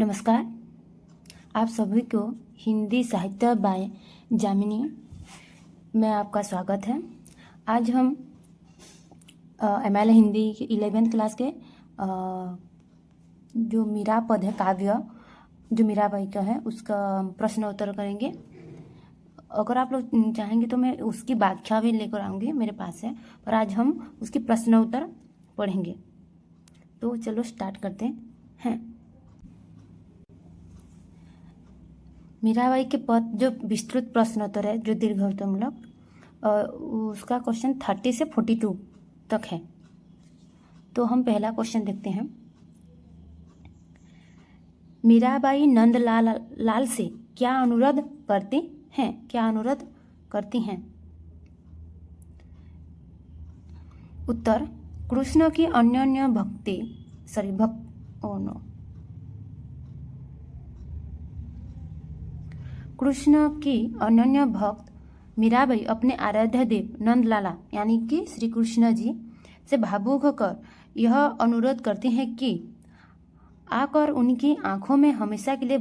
नमस्कार। आप सभी को हिंदी साहित्य बाय जामिनी में आपका स्वागत है। आज हम ML हिंदी 11th क्लास के जो मीरा पद है, काव्य जो मीराबाई का है, उसका प्रश्न उत्तर करेंगे। अगर आप लोग चाहेंगे तो मैं उसकी व्याख्या भी लेकर आऊँगी, मेरे पास है, पर आज हम उसकी प्रश्न उत्तर पढ़ेंगे। तो चलो स्टार्ट करते हैं। मीराबाई के पद जो विस्तृत प्रश्नोत्तर है, जो दीर्घार्थमूलक, उसका क्वेश्चन 30 से 42 तक है। तो हम पहला क्वेश्चन देखते हैं। मीराबाई नंदलाल से क्या अनुरोध करती हैं? उत्तर, कृष्ण की अनन्य भक्ति कृष्ण की अनन्य भक्त मीराबाई अपने आराध्य देव नंदलाला यानी कि श्री कृष्ण जी से भावुक होकर यह अनुरोध करते हैं कि आकर उनकी आंखों में हमेशा के लिए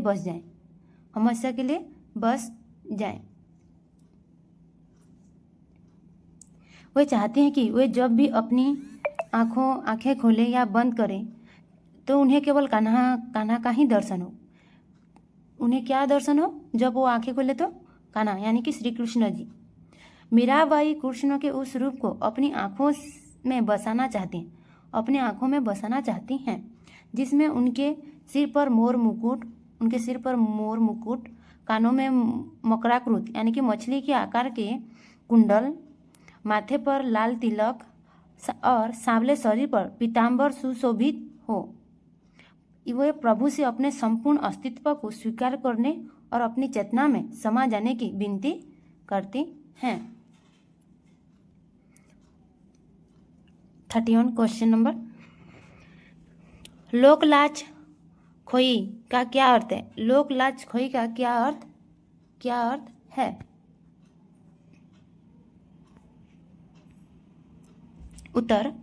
बस जाएं। वे चाहते हैं कि वे जब भी अपनी आंखें खोलें या बंद करें तो उन्हें केवल कान्हा का ही दर्शन हो। उन्हें क्या दर्शन हो? जब वो आंखें खोले तो कान्हा यानी कि श्री कृष्ण जी। मीराबाई कृष्ण के उस रूप को अपनी आंखों में बसाना चाहती हैं जिसमें उनके सिर पर मोर मुकुट, कानों में मकराकृत यानी कि मछली के आकार के कुंडल, माथे पर लाल तिलक और सांवले शरीर पर पीताम्बर सुशोभित हो। वे प्रभु से अपने संपूर्ण अस्तित्व को स्वीकार करने और अपनी चेतना में समा जाने की विनती करती हैं। 31 क्वेश्चन नंबर। लोकलाज खोई का क्या अर्थ है? लोकलाज खोई का क्या अर्थ है? उत्तर,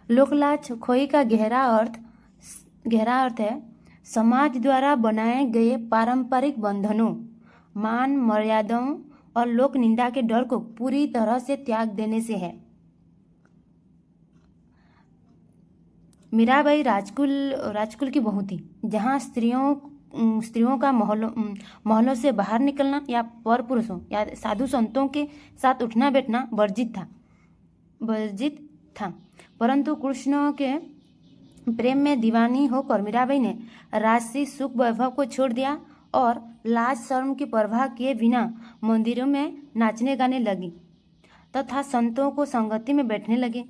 लोकलाज खोई का गहरा अर्थ है समाज द्वारा बनाए गए पारंपरिक बंधनों, मान मर्यादाओं और लोक निंदा के डर को पूरी तरह से त्याग देने से है। मीराबाई राजकुल की बहू थी, जहाँ स्त्रियों का महलों से बाहर निकलना या पर पुरुषों या साधु संतों के साथ उठना बैठना वर्जित था। परंतु कृष्ण के प्रेम में दीवानी होकर मीराबाई ने राजसी सुख वैभव को छोड़ दिया और लाज शर्म की परवाह किए बिना मंदिरों में नाचने गाने लगी तथा संतों को संगति में बैठने लगे।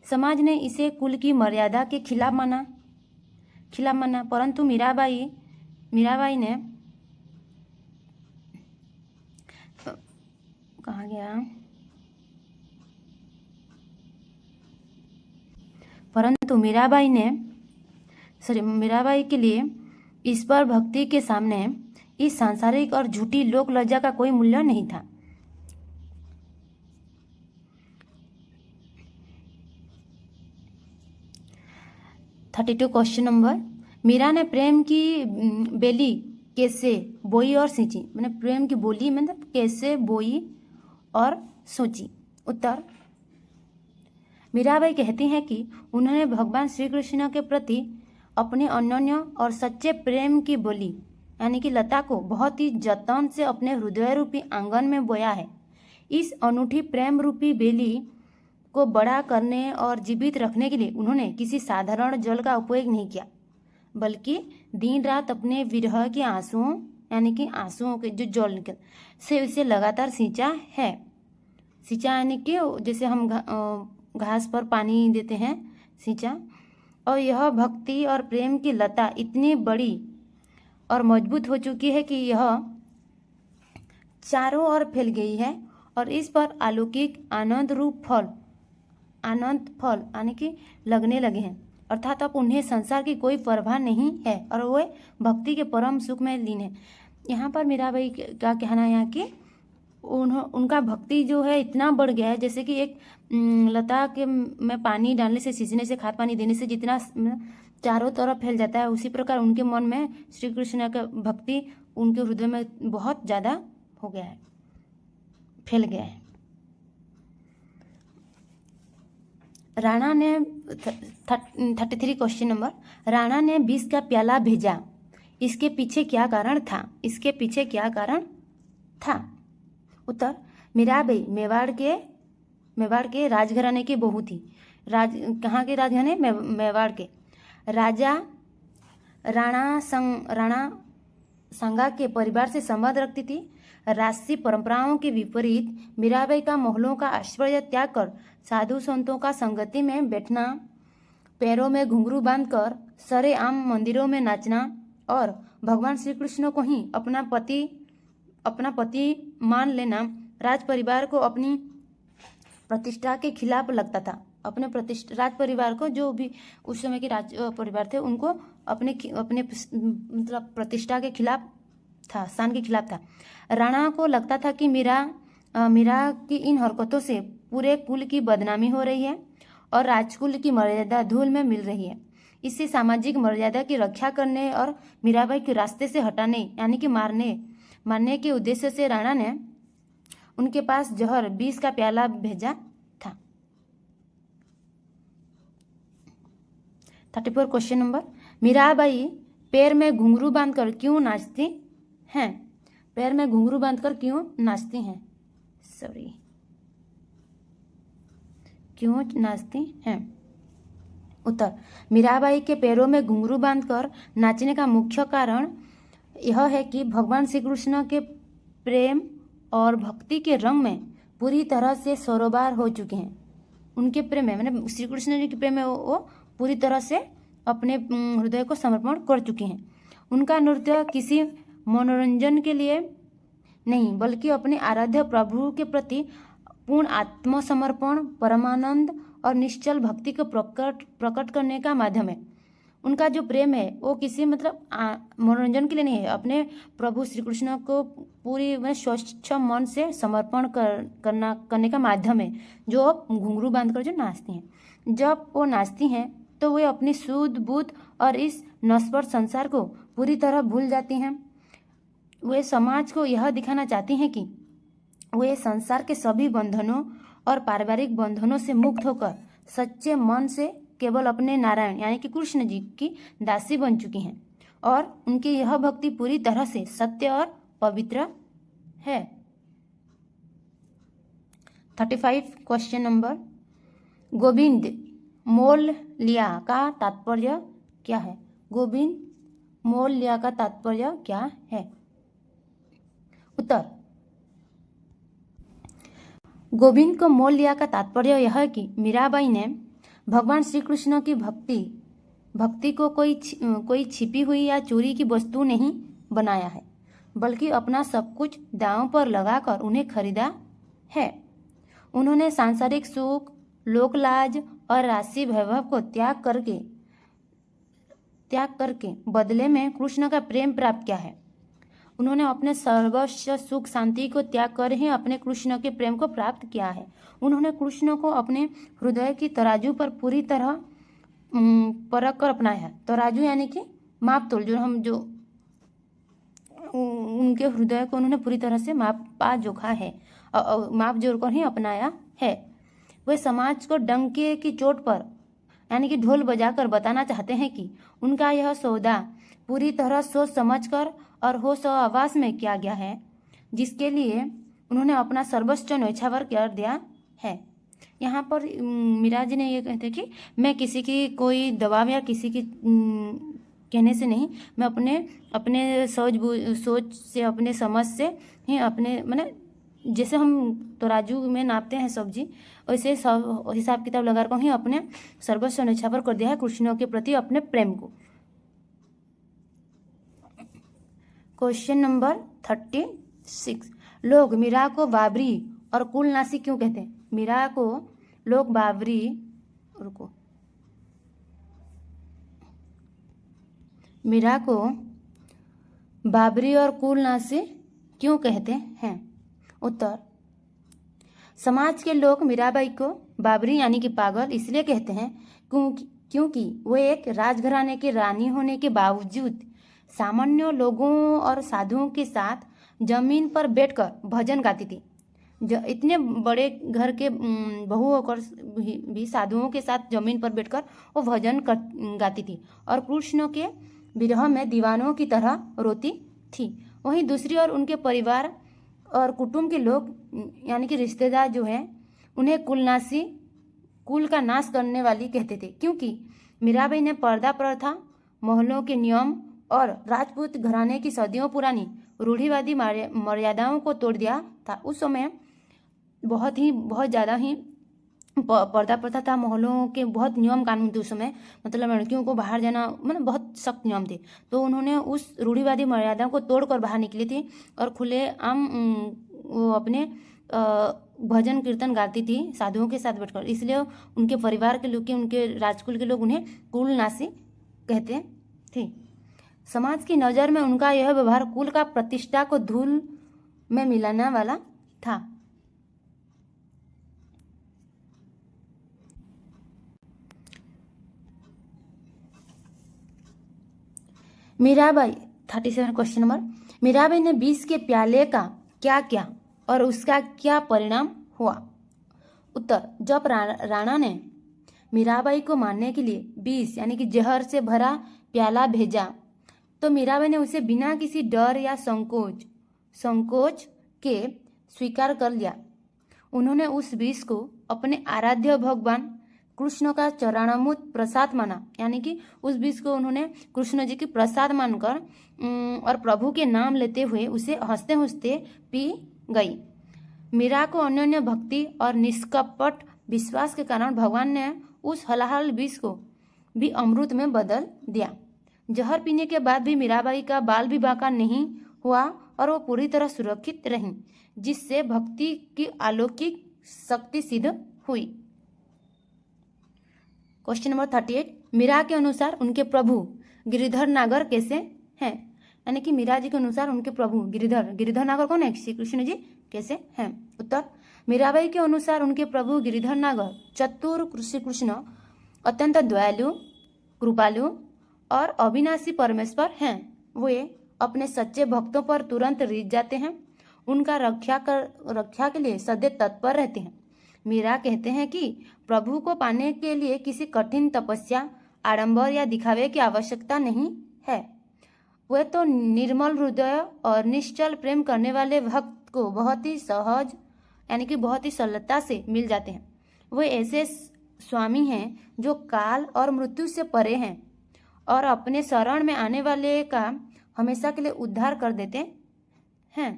समाज ने इसे कुल की मर्यादा के खिलाफ माना, परंतु मीराबाई ने मीराबाई के लिए ईश्वर भक्ति के सामने इस सांसारिक और झूठी लोक लज्जा का कोई मूल्य नहीं था। Question number. मीरा ने प्रेम की बेली कैसे बोई और सींची? मैंने प्रेम की बोली मतलब कैसे बोई और सोची? उत्तर, मीराबाई कहती हैं कि उन्होंने भगवान श्री कृष्ण के प्रति अपने अनन्य और सच्चे प्रेम की बोली यानी कि लता को बहुत ही जतन से अपने हृदय रूपी आंगन में बोया है। इस अनूठी प्रेम रूपी बेली को बड़ा करने और जीवित रखने के लिए उन्होंने किसी साधारण जल का उपयोग नहीं किया, बल्कि दिन रात अपने विरह के आंसुओं यानी कि आंसुओं के जो जल निकल से इसे लगातार सींचा यानी कि जैसे हम घास पर पानी देते हैं, सींचा। और यह भक्ति और प्रेम की लता इतनी बड़ी और मजबूत हो चुकी है कि यह चारों ओर फैल गई है और इस पर अलौकिक आनंद फल यानी कि लगने लगे हैं। अर्थात अब उन्हें संसार की कोई परवाह नहीं है और वे भक्ति के परम सुख में लीन है। यहाँ पर मीराबाई का कहना है कि उनका भक्ति जो है इतना बढ़ गया है, जैसे कि एक लता के में पानी डालने से, सींचने से, खाद पानी देने से जितना चारों तरफ फैल जाता है, उसी प्रकार उनके मन में श्री कृष्ण का भक्ति उनके हृदय में बहुत ज़्यादा हो गया है, फैल गया है। राणा ने 33 क्वेश्चन नंबर, राणा ने विष का प्याला भेजा, इसके पीछे क्या कारण था? इसके पीछे क्या कारण था? उत्तर, मीराबाई मेवाड़ के राजघराने की बहू थी। कहाँ के राजघराने? मेवाड़ के। राजा राणा सांगा के परिवार से संबंध रखती थी। राजसी परंपराओं के विपरीत मीराबाई का महलों का ऐश्वर्य त्याग कर साधु संतों का संगति में बैठना, पैरों में घुंघरू बांधकर सरेआम मंदिरों में नाचना और भगवान श्री कृष्ण को ही अपना पति मान लेना राज परिवार को अपनी प्रतिष्ठा के खिलाफ लगता था। राज परिवार को, जो भी उस समय के राज परिवार थे, उनको अपने मतलब प्रतिष्ठा के खिलाफ था, स्थान के खिलाफ था। राणा को लगता था कि मीरा की इन हरकतों से पूरे कुल की बदनामी हो रही है और राजकुल की मर्यादा धूल में मिल रही है। इससे सामाजिक मर्यादा की रक्षा करने और मीराबाई के रास्ते से हटाने, यानी कि मारने के उद्देश्य से राणा ने उनके पास जहर, विष का प्याला भेजा था। 34 क्वेश्चन नंबर, मीराबाई पैर में घुंघरू बांधकर क्यों नाचती हैं? पैर में घुंघरू बांधकर क्यों नाचती हैं? क्यों नाचती हैं? उत्तर, मीराबाई के पैरों में घुंघरू बांधकर नाचने का मुख्य कारण यह है कि भगवान श्री कृष्ण के प्रेम और भक्ति के रंग में पूरी तरह से सरोबार हो चुके हैं। उनके प्रेम में, मैंने श्री कृष्ण जी के प्रेम में वो पूरी तरह से अपने हृदय को समर्पण कर चुके हैं। उनका नृत्य किसी मनोरंजन के लिए नहीं, बल्कि अपने आराध्य प्रभु के प्रति पूर्ण आत्मसमर्पण, परमानंद और निश्चल भक्ति को प्रकट करने का माध्यम है। उनका जो प्रेम है वो किसी मनोरंजन के लिए नहीं है, अपने प्रभु श्री कृष्ण को पूरी स्वच्छ मन से समर्पण करने का माध्यम है। जो घुंघरू बांधकर जो नाचती हैं, जब वो नाचती हैं तो वे अपनी सूद बूद और इस नश्वर संसार को पूरी तरह भूल जाती हैं। वे समाज को यह दिखाना चाहती हैं कि वे संसार के सभी बंधनों और पारिवारिक बंधनों से मुक्त होकर सच्चे मन से केवल अपने नारायण, यानी कि कृष्ण जी की दासी बन चुकी हैं और उनकी यह भक्ति पूरी तरह से सत्य और पवित्र है। 35 क्वेश्चन नंबर, गोविंद मोल लिया का तात्पर्य क्या है? गोविंद मोल लिया का तात्पर्य क्या है? उत्तर, गोविंद को मोल लिया का तात्पर्य यह है कि मीराबाई ने भगवान श्री कृष्ण की भक्ति को कोई छिपी हुई या चोरी की वस्तु नहीं बनाया है, बल्कि अपना सब कुछ दांव पर लगाकर उन्हें खरीदा है। उन्होंने सांसारिक सुख, लोकलाज और राशि वैभव को त्याग करके बदले में कृष्ण का प्रेम प्राप्त किया है। उन्होंने अपने सर्वस्व सुख शांति को त्याग कर ही अपने कृष्ण के प्रेम को प्राप्त किया है। उन्होंने कृष्ण को अपने हृदय की तराजू पर पूरी तरह परख कर अपनाया है। तराजू यानी कि माप तोल, जो उनके हृदय को उन्होंने पूरी तरह से मापा जोखा है, माप जोड़ कर ही अपनाया है। वे समाज को डंके की चोट पर, यानी कि ढोल बजाकर बताना चाहते हैं कि उनका यह सौदा पूरी तरह सोच समझकर और होश और आवास में किया गया है, जिसके लिए उन्होंने अपना सर्वस्व न्यौछावर कर दिया है। यहाँ पर मीरा जी ने ये कहते कि मैं किसी की कोई दबाव या किसी की कहने से नहीं, मैं अपने सोच से, अपने समझ से ही, अपने जैसे हम तराजू में नापते हैं सब्जी, वैसे सब हिसाब किताब लगाकर ही अपने सर्वस्व न्यौछावर कर दिया है कृष्ण के प्रति अपने प्रेम को। क्वेश्चन नंबर 36, लोग मीरा को बाबरी और कुलनासी क्यों कहते हैं? मीरा को लोग मीरा को बाबरी और कुलनासी क्यों कहते हैं? उत्तर, समाज के लोग मीराबाई को बाबरी यानी कि पागल इसलिए कहते हैं क्योंकि वो एक राजघराने की रानी होने के बावजूद सामान्य लोगों और साधुओं के साथ जमीन पर बैठकर भजन गाती थी। इतने बड़े घर के बहू होकर भी साधुओं के साथ जमीन पर बैठकर वो भजन गाती थी और कृष्ण के विरह में दीवानों की तरह रोती थी। वहीं दूसरी ओर उनके परिवार और कुटुंब के लोग यानी कि रिश्तेदार जो हैं उन्हें कुल का नाश करने वाली कहते थे, क्योंकि मीराबाई ने पर्दा प्रथा, महलों के नियम और राजपूत घराने की सदियों पुरानी रूढ़िवादी मर्यादाओं को तोड़ दिया था। उस समय बहुत ज़्यादा ही पर्दा प्रथा था, महलों के बहुत नियम कानून थे उस समय, मतलब लड़कियों को बाहर जाना मतलब बहुत सख्त नियम थे। तो उन्होंने उस रूढ़िवादी मर्यादा को तोड़कर बाहर निकली थी और खुले आम वो अपने भजन कीर्तन गाती थी साधुओं के साथ बैठकर। इसलिए उनके परिवार के लोग, उनके राजकुल के लोग उन्हें कुलनाशी कहते थे। समाज की नज़र में उनका यह व्यवहार कुल का प्रतिष्ठा को धूल में मिलाने वाला था। मीराबाई 37 क्वेश्चन नंबर, मीराबाई ने 20 के प्याले का क्या किया और उसका क्या परिणाम हुआ? उत्तर, जब राणा ने मीराबाई को मारने के लिए 20 यानी कि जहर से भरा प्याला भेजा तो मीराबाई ने उसे बिना किसी डर या संकोच के स्वीकार कर लिया। उन्होंने उस विष को अपने आराध्य भगवान कृष्ण का चरणामृत प्रसाद माना, यानी कि उस विष को उन्होंने कृष्ण जी की प्रसाद मानकर और प्रभु के नाम लेते हुए उसे हंसते हंसते पी गई। मीरा को अन्योन्य भक्ति और निष्कपट विश्वास के कारण भगवान ने उस हलाहल विष को भी अमृत में बदल दिया। जहर पीने के बाद भी मीराबाई का बाल विवाह का नहीं हुआ और वो पूरी तरह सुरक्षित रहीं, जिससे भक्ति की अलौकिक शक्ति सिद्ध हुई। क्वेश्चन नंबर 38, मीरा के अनुसार उनके प्रभु गिरिधर नागर कैसे हैं? यानी कि मीरा जी के अनुसार उनके प्रभु गिरिधर नागर कौन है? श्री कृष्ण जी कैसे हैं? उत्तर, मीराबाई के अनुसार उनके प्रभु गिरिधर नागर चतुर श्री कृष्ण अत्यंत दयालु, कृपालु और अविनाशी परमेश्वर हैं। वे अपने सच्चे भक्तों पर तुरंत रीझ जाते हैं, उनका रक्षा के लिए सदैव तत्पर रहते हैं। मीरा कहते हैं कि प्रभु को पाने के लिए किसी कठिन तपस्या, आडंबर या दिखावे की आवश्यकता नहीं है। वे तो निर्मल हृदय और निश्चल प्रेम करने वाले भक्त को बहुत ही सहज यानी कि बहुत ही सरलता से मिल जाते हैं। वे ऐसे स्वामी हैं जो काल और मृत्यु से परे हैं और अपने शरण में आने वाले का हमेशा के लिए उद्धार कर देते हैं।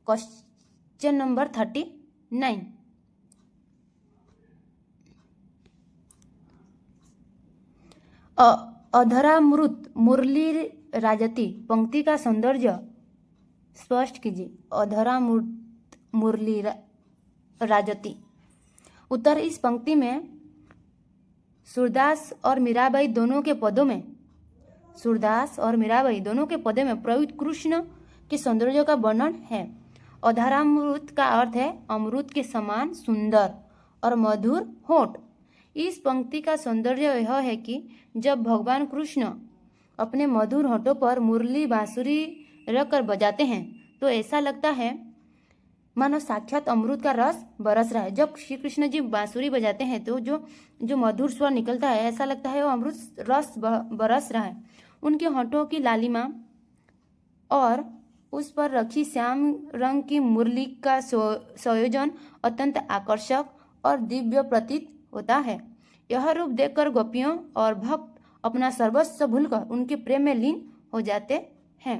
क्वेश्चन नंबर 39, अधरामृत मुरली राजती पंक्ति का सौंदर्य स्पष्ट कीजिए। अधरामृत मुरली राजती। उत्तर, इस पंक्ति में सूरदास और मीराबाई दोनों के पदों में प्रयुक्त कृष्ण के सौंदर्य का वर्णन है। अधरामृत का अर्थ है अमृत के समान सुंदर और मधुर होठ। इस पंक्ति का सौंदर्य यह है कि जब भगवान कृष्ण अपने मधुर होठों पर मुरली बांसुरी रखकर बजाते हैं तो ऐसा लगता है मानो साक्षात अमृत का रस बरस रहा है। जब श्री कृष्ण जी बांसुरी बजाते हैं तो जो मधुर स्वर निकलता है ऐसा लगता है वो अमृत रस बरस रहा है। उनके होठों की लालिमा और उस पर रखी श्याम रंग की मुरली का संयोजन अत्यंत आकर्षक और दिव्य प्रतीत होता है। यह रूप देखकर गोपियों और भक्त अपना सर्वस्व भूलकर उनके प्रेम में लीन हो जाते हैं।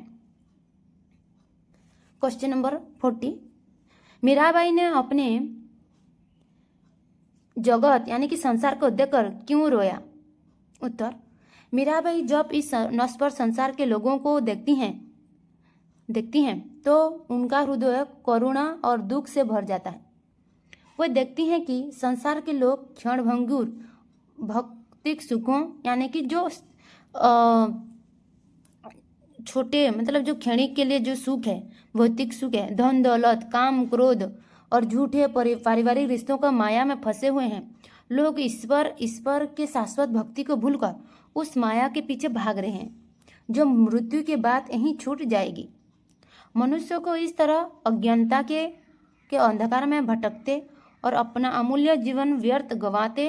क्वेश्चन नंबर 40, मीराबाई ने अपने जगत यानी कि संसार को देखकर क्यों रोया? उत्तर, मीराबाई जब इस नश्वर संसार के लोगों को देखती हैं तो उनका हृदय करुणा और दुख से भर जाता है। वे देखती हैं कि संसार के लोग क्षणभंगुर भौतिक सुखों यानी कि जो छोटे मतलब जो क्षणिक के लिए जो सुख है भौतिक सुख है, धन दौलत, काम क्रोध और झूठे पारिवारिक रिश्तों का माया में फंसे हुए हैं। लोग ईश्वर के शाश्वत भक्ति को भूलकर उस माया के पीछे भाग रहे हैं जो मृत्यु के बाद यहीं छूट जाएगी। मनुष्य को इस तरह अज्ञानता के अंधकार में भटकते और अपना अमूल्य जीवन व्यर्थ गंवाते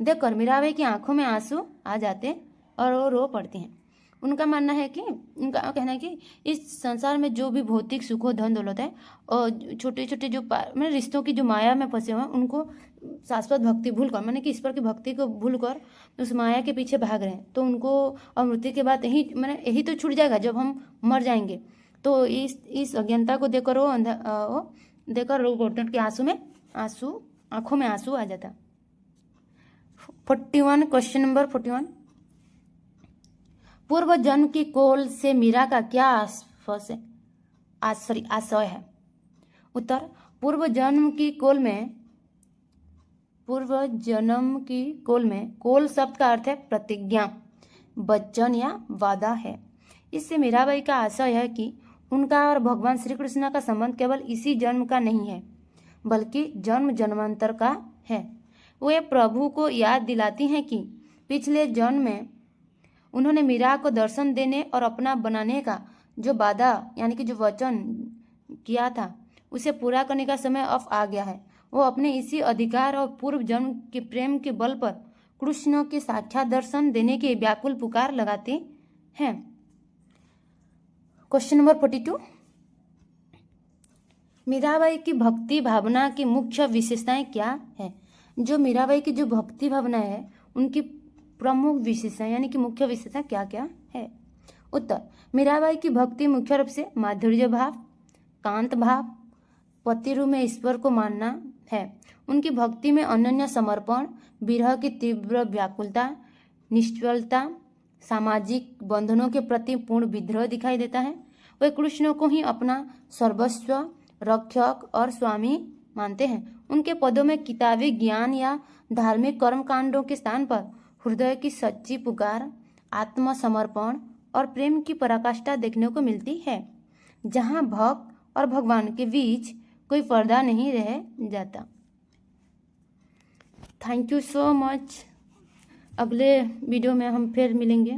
देखकर मीराबाई की आंखों में आंसू आ जाते और वो रो पड़ती हैं। उनका कहना है कि इस संसार में जो भी भौतिक सुख हो, धन दौलत है, और छोटे छोटे जो मैंने रिश्तों की जो माया में फंसे हुए हैं, उनको शाश्वत भक्ति भूलकर, मैंने कि ईश्वर की भक्ति को भूलकर उस माया के पीछे भाग रहे हैं, तो उनको और मृत्यु के बाद यही तो छूट जाएगा जब हम मर जाएंगे। तो इस अज्ञानता को देखकर वो देखकर रो पड़ते के आंखों में आंसू आ जाता। 41 क्वेश्चन नंबर 41, पूर्व जन्म की कोल से मीरा का क्या आशय है? उत्तर, पूर्व जन्म की कोल में कोल शब्द का अर्थ है प्रतिज्ञा, वचन या वादा है। इससे मीराबाई का आशय है कि उनका और भगवान श्री कृष्ण का संबंध केवल इसी जन्म का नहीं है बल्कि जन्म जन्मांतर का है। वे प्रभु को याद दिलाती हैं कि पिछले जन्म में उन्होंने मीरा को दर्शन देने और अपना बनाने का जो वादा यानी कि जो वचन किया था उसे पूरा करने का समय अब आ गया है। वो अपने इसी अधिकार और पूर्व जन्म के प्रेम के बल पर कृष्ण के साक्षात दर्शन देने की व्याकुल पुकार लगाते हैं। क्वेश्चन नंबर 42, मीराबाई की भक्ति भावना की मुख्य विशेषताएं क्या है? जो मीराबाई की जो भक्ति भावना है उनकी प्रमुख विशेषताएं यानी कि मुख्य विशेषता क्या क्या है? उत्तर, मीराबाई की भक्ति मुख्य रूप से माधुर्य भाव, कांत भाव, पति रूप में ईश्वर को मानना है। उनकी भक्ति में अनन्य समर्पण, विरह की तीव्र व्याकुलता, निश्चलता, सामाजिक बंधनों के प्रति पूर्ण विद्रोह दिखाई देता है। वे कृष्ण को ही अपना सर्वस्व, रक्षक और स्वामी मानते हैं। उनके पदों में किताबी ज्ञान या धार्मिक कर्म कांडों के स्थान पर हृदय की सच्ची पुकार, आत्मसमर्पण और प्रेम की पराकाष्ठा देखने को मिलती है, जहां भक्त और भगवान के बीच कोई पर्दा नहीं रह जाता। Thank you so much. अगले वीडियो में हम फिर मिलेंगे।